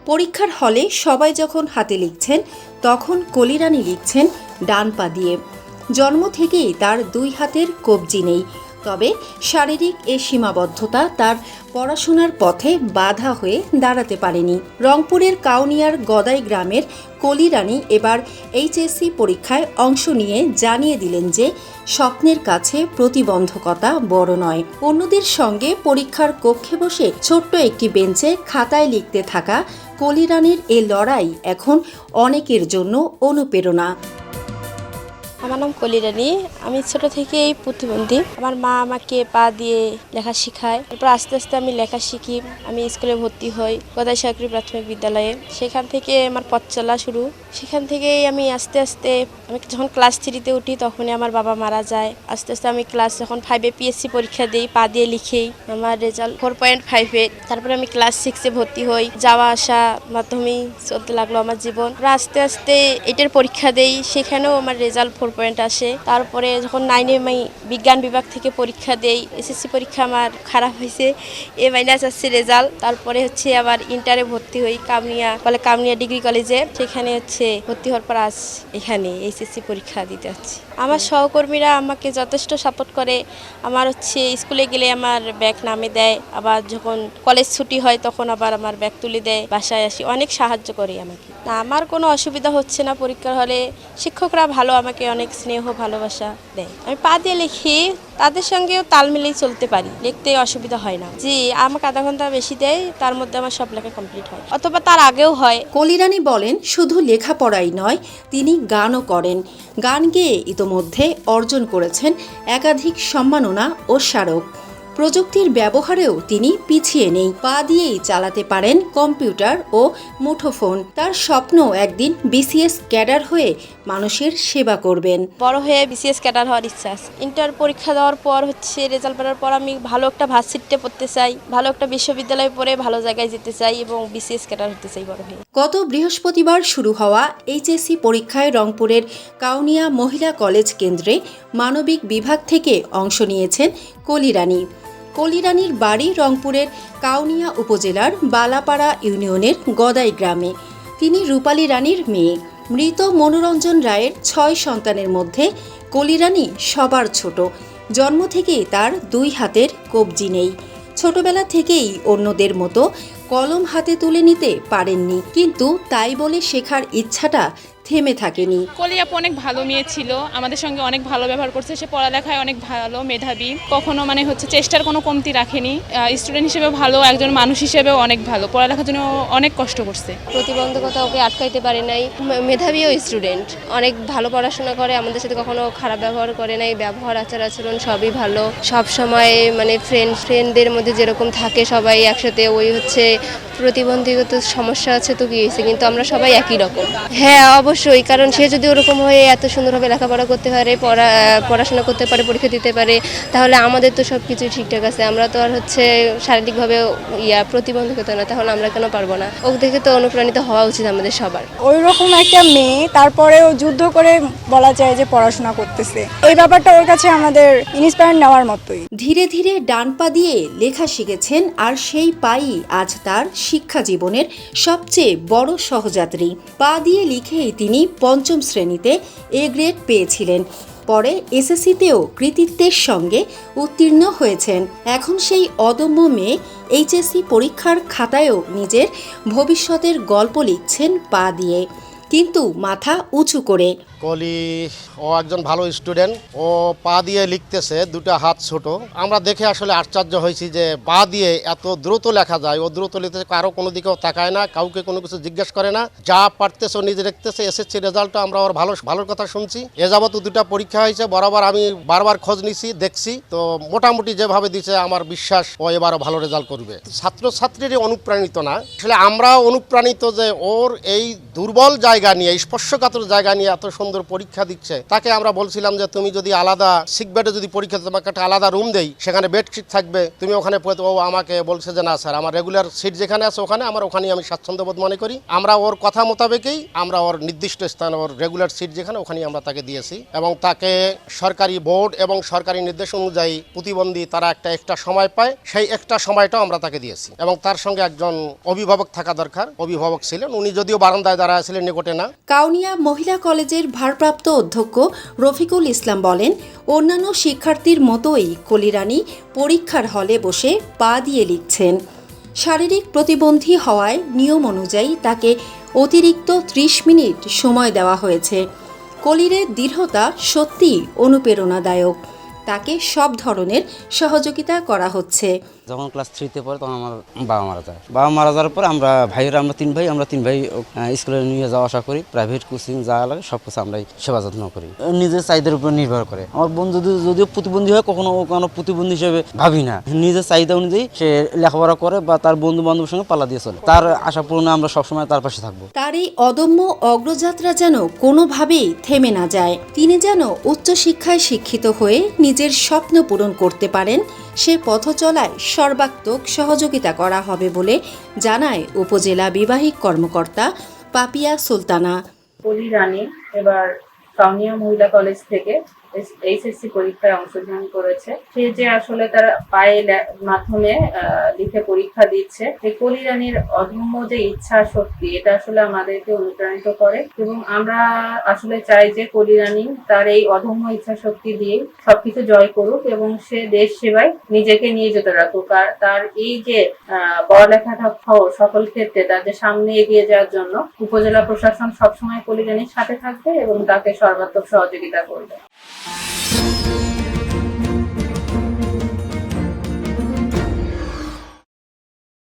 পরীক্ষার হলে সবাই যখন হাতে লিখছেন তখন কলিরানী লিখছেন ডান পা দিয়ে। জন্ম থেকেই তার দুই হাতের কবজি নেই, তবে শারীরিক এ সীমাবদ্ধতা তার পড়াশোনার পথে বাধা হয়ে দাঁড়াতে পারেনি। রংপুরের কাউনিয়ার গদাই গ্রামের কলিরানী এবার এইচএসসি পরীক্ষায় অংশ নিয়ে জানিয়ে দিলেন যে স্বপ্নের কাছে প্রতিবন্ধকতা বড় নয়। অন্যদের সঙ্গে পরীক্ষার কক্ষে বসে ছোট্ট একটি বেঞ্চে খাতায় লিখতে থাকা কলিরানীর এ লড়াই এখন অনেকের জন্য অনুপ্রেরণা। আমার নাম কলিরানী। আমি ছোট থেকেই প্রতিবন্ধী। আমার মা আমাকে পা দিয়ে লেখা শেখায়। এরপর আস্তে আস্তে আমি লেখা শিখি। আমি স্কুলে ভর্তি হই গদাই সরকারি প্রাথমিক বিদ্যালয়ে। সেখান থেকে আমার পথ চলা শুরু। সেখান থেকেই আমি আস্তে আস্তে আমি যখন ক্লাস 3-তে উঠি তখনই আমার বাবা মারা যায়। আস্তে আস্তে আমি ক্লাস যখন 5-এ পিএসসি পরীক্ষা দিই, পা দিয়ে লিখেই আমার রেজাল্ট 4.5-এ। তারপরে আমি ক্লাস 6-এ ভর্তি হই। যাওয়া আসা মাধ্যমেই চলতে লাগলো আমার জীবন। আস্তে আস্তে এটার পরীক্ষা দেই, সেখানেও আমার রেজাল্ট 4 পয়েন্ট আসে। তারপরে যখন 9-এ আমি বিজ্ঞান বিভাগ থেকে পরীক্ষা দেই, এসএসসি পরীক্ষা আমার খারাপ হয়েছে, A- আসছে রেজাল্ট। তারপরে আবার ইন্টারে ভর্তি হই কামনিয়া ডিগ্রি কলেজে। সেখানে ভর্তি হওয়ার পর আজ এখানে এইচএসসি পরীক্ষা দিতে যাচ্ছি। আমার সহকর্মীরা আমাকে যথেষ্ট সাপোর্ট করে। আমার স্কুলে গেলে আমার ব্যাগ নামে দেয়, আবার যখন কলেজ ছুটি হয় তখন আবার আমার ব্যাগ তুলে দেয়, বাসায় আসি, অনেক সাহায্য করে আমাকে। না, আমার কোনো অসুবিধা হচ্ছে না পরীক্ষার হলে। শিক্ষকরা ভালো, আমাকে অনেক স্নেহ ভালোবাসা দেয়। আমি পা দিয়ে লিখি, তাদের সঙ্গেও তাল মিলেই চলতে পারি, লিখতে অসুবিধা হয় না। জি, আমাকে আধা ঘন্টা বেশি দেয়, তার মধ্যে আমার সব লেখা কমপ্লিট হয়, অথবা তার আগেও হয়। কলিরানী বলেন, শুধু লেখাপড়াই নয়, তিনি গানও করেন। গান গেয়ে ইতোমধ্যে অর্জন করেছেন একাধিক সম্মাননা ও স্মারক। প্রযুক্তির ব্যবহারেও তিনি পিছিয়ে নেই। পা দিয়েই চালাতে পারেন কম্পিউটার ও মুঠোফোন। তার স্বপ্ন একদিন বিসিএস ক্যাডার হয়ে মানুষের সেবা করবেন। বড় হয়ে বিসিএস ক্যাডার হওয়ার ইচ্ছা আছে। ইন্টার পরীক্ষা দেওয়ার পর রেজাল্ট বেরার পর আমি ভালো একটা ভার্সিটিতে পড়তে চাই, ভালো একটা বিশ্ববিদ্যালয়ে পড়ে ভালো জায়গায় যেতে চাই এবং বিসিএস ক্যাডার হতে চাই বড় হয়ে। গত বৃহস্পতিবার শুরু হওয়া এইচএসসি পরীক্ষায় রংপুরের কাউনিয়া মহিলা কলেজ কেন্দ্রে মানবিক বিভাগ থেকে অংশ নিয়েছেন কলিরানী। কলিরানীর বাড়ি রংপুরের কাউনিয়া উপজেলার বালাপাড়া ইউনিয়নের গদাই গ্রামে। তিনি রূপালী রানীর মেয়ে। মৃত মনোরঞ্জন রায়ের 6 সন্তানের মধ্যে কলিরানী সবার ছোট। জন্ম থেকেই তার 2 হাতের কবজি নেই। ছোটবেলা থেকেই অন্যদের মতো কলম হাতে তুলে নিতে পারেননি, কিন্তু তাই বলে শেখার ইচ্ছাটা থেমে থাকেনি। কলি আপু অনেক ভালো মেয়ে ছিল, আমাদের সঙ্গে অনেক ভালো ব্যবহার করছে। সে পড়ালেখায় অনেক ভালো, মেধাবী, কখনো চেষ্টার কোনো কমতি রাখেনি। স্টুডেন্ট হিসেবে ভালো, একজন মানুষ হিসেবেও অনেক ভালো, পড়ালেখার জন্য অনেক কষ্ট করছে। প্রতিবন্ধকতা ওকে আটকাইতে পারে নাই। মেধাবীও স্টুডেন্ট, অনেক ভালো পড়াশোনা করে, আমাদের সাথে কখনো খারাপ ব্যবহার করে নাই। ব্যবহার আচার আচরণ সবই ভালো। সব সময় ফ্রেন্ডদের মধ্যে যেরকম থাকে সবাই একসাথে, ওই প্রতিবন্ধীগত সমস্যা আছে তো কি হয়েছে, কিন্তু আমরা সবাই একই রকম। হ্যাঁ, অবশ্যই, কারণ সে যদি ওরকম হয়ে এত সুন্দরভাবে লেখাপড়া করতে পারে, পড়াশোনা করতে পারে, পরীক্ষা দিতে পারে, তাহলে আমাদের তো সব কিছু ঠিকঠাক আছে। আমরা তো আর শারীরিকভাবে প্রতিবন্ধকতা না, তাহলে আমরা কেন পারবো না? ও দেখে তো অনুপ্রাণিত হওয়া উচিত আমাদের সবার। ওই রকম একটা মেয়ে, তারপরেও যুদ্ধ করে বলা যায় যে পড়াশোনা করতেছে, এই ব্যাপারটা ওর কাছে আমাদের ইন্সপায়ার নেওয়ার মতোই। ধীরে ধীরে ডান পা দিয়ে লেখা শিখেছেন, আর সেই পাই আজ তার শিক্ষা জীবনের সবচেয়ে বড় সহযাত্রী। পা দিয়ে লিখেই তিনি 5ম শ্রেণীতে এ গ্রেড পেয়েছিলেন। পরে এসএসসিতেও কৃতিত্বের সঙ্গে উত্তীর্ণ হয়েছেন। এখন সেই অদম্য মেয়ে এইচএসসি পরীক্ষার খাতায়ও নিজের ভবিষ্যতের গল্প লিখছেন পা দিয়ে, কিন্তু মাথা উঁচু করে। কলি ও একজন ভালো স্টুডেন্ট, ও পা দিয়ে লিখতেছে, 2টা হাত ছোট। আমরা দেখে আসলে আশ্চর্য হয়েছি যে পা দিয়ে এত দ্রুত লেখা যায়। ও দ্রুত লিখতেছে, কারো কোনো দিকেও তাকায় না, কাউকে কোনো কিছু জিজ্ঞেস করে না, যা পারতেছে ও নিজে লিখতেছে। এসএসসি রেজাল্টটা আমরা ওর ভালোর কথা শুনছি। এ যাবত 2টা পরীক্ষা হয়েছে, বরাবর আমি বারবার খোঁজ নিছি, দেখছি, তো মোটামুটি যেভাবে দিচ্ছে আমার বিশ্বাস ও এবারও ভালো রেজাল্ট করবে। ছাত্রছাত্রীরই অনুপ্রাণিত না, আসলে আমরাও অনুপ্রাণিত যে ওর এই দুর্বল জায়গা নিয়ে, স্পর্শকাতর জায়গা নিয়ে এত সুন্দর পরীক্ষা দিচ্ছে, তাকে আমরা বলছিলাম যে তুমি যদি আলাদা সিক বেডে যদি পরীক্ষা দিতে, তোমাকে একটা আলাদা রুম দেই, সেখানে বেডশিট থাকবে, তুমি ওখানে পড়তে। ও আমাকে বলছে যে না স্যার, আমার রেগুলার সিট যেখানে আছে ওখানে ওখানেই আমি স্বাচ্ছন্দ্য বোধ মনে করি। আমরা ওর কথা মোতাবেকই আমরা ওর নির্দিষ্ট স্থান, ওর রেগুলার সিট যেখানে ওখানেই আমরা তাকে দিয়েছি। এবং তাকে সরকারি বোর্ড এবং সরকারি নির্দেশ অনুযায়ী প্রতিবন্ধী তারা একটা এক্সট্রা সময় পায়, সেই এক্সট্রা সময়টাও আমরা তাকে দিয়েছি। এবং তার সঙ্গে একজন অভিভাবক থাকা দরকার, অভিভাবক ছিলেন, উনি যদিও বারান্দায় দাঁড়ায় ছিলেন, নিকটে না। কাউনিয়া মহিলা কলেজের ভারপ্রাপ্ত অধ্যক্ষ রফিকুল ইসলাম বলেন, অন্যান্য শিক্ষার্থীর মতোই কলিরানী পরীক্ষার হলে বসে পা দিয়ে লিখছেন। শারীরিক প্রতিবন্ধী হওয়ায় নিয়ম অনুযায়ী তাকে অতিরিক্ত 30 মিনিট সময় দেওয়া হয়েছে। কলিরের দৃঢ়তা সত্যিই অনুপ্রেরণাদায়ক। তাকে সব ধরনের সহযোগিতা করা হচ্ছে। যখন ক্লাস 3-তে পড়ে তখন আমার বাবা মারা যায়। বাবা মারা যাওয়ার পর আমরা তিন ভাই স্কুলে নিয়ে যাওয়া আসা করি, প্রাইভেট কোচিং যা লাগে সব কিছু আমরাই সেবা যত্ন করি। নিজের চাহিদার উপর নির্ভর করে। আমার বোন যদিও প্রতিবন্ধী হয়, কখনো প্রতিবন্ধী হিসেবে ভাবি না। নিজের চাহিদা অনুযায়ী সে লেখাপড়া করে বা তার বন্ধু বান্ধবের সঙ্গে পাল্লা দিয়ে চলে। তার আশা পূরণে আমরা সবসময় তার পাশে থাকবো। তার এই অদম্য অগ্রযাত্রা যেন কোনোভাবেই থেমে না যায়। তিনি যেন উচ্চশিক্ষায় শিক্ষিত হয়ে নিজের স্বপ্ন পূরণ করতে পারেন, সে পথ চলায় সর্বাত্মক সহযোগিতা করা হবে বলে জানায় উপজেলা বিবাহিক কর্মকর্তা পাপিয়া সুলতানা। কলিরানী এবার কাউনিয়া মহিলা কলেজ থেকে এইচএসসি পরীক্ষায় অংশগ্রহণ করেছে। সে যে আসলে তার পায়ে মাধ্যমে লিখে পরীক্ষা দিচ্ছে, এই কলিরানীর অদম্য যে ইচ্ছা শক্তি, এটা আসলে আমাদেরকে অনুপ্রাণিত করে। এবং আমরা আসলে চাই যে কলিরানী তার এই অদম্য ইচ্ছা শক্তি দিয়ে সবকিছু জয় করুক এবং সে দেশ সেবায় নিজেকে নিয়োজিত রাখুক। আর তার এই যে পড়ালেখা সকল ক্ষেত্রে তার যে সামনে এগিয়ে যাওয়ার জন্য উপজেলা প্রশাসন সবসময় কলিরানীর সাথে থাকবে এবং তাকে সর্বাত্মক সহযোগিতা করবে।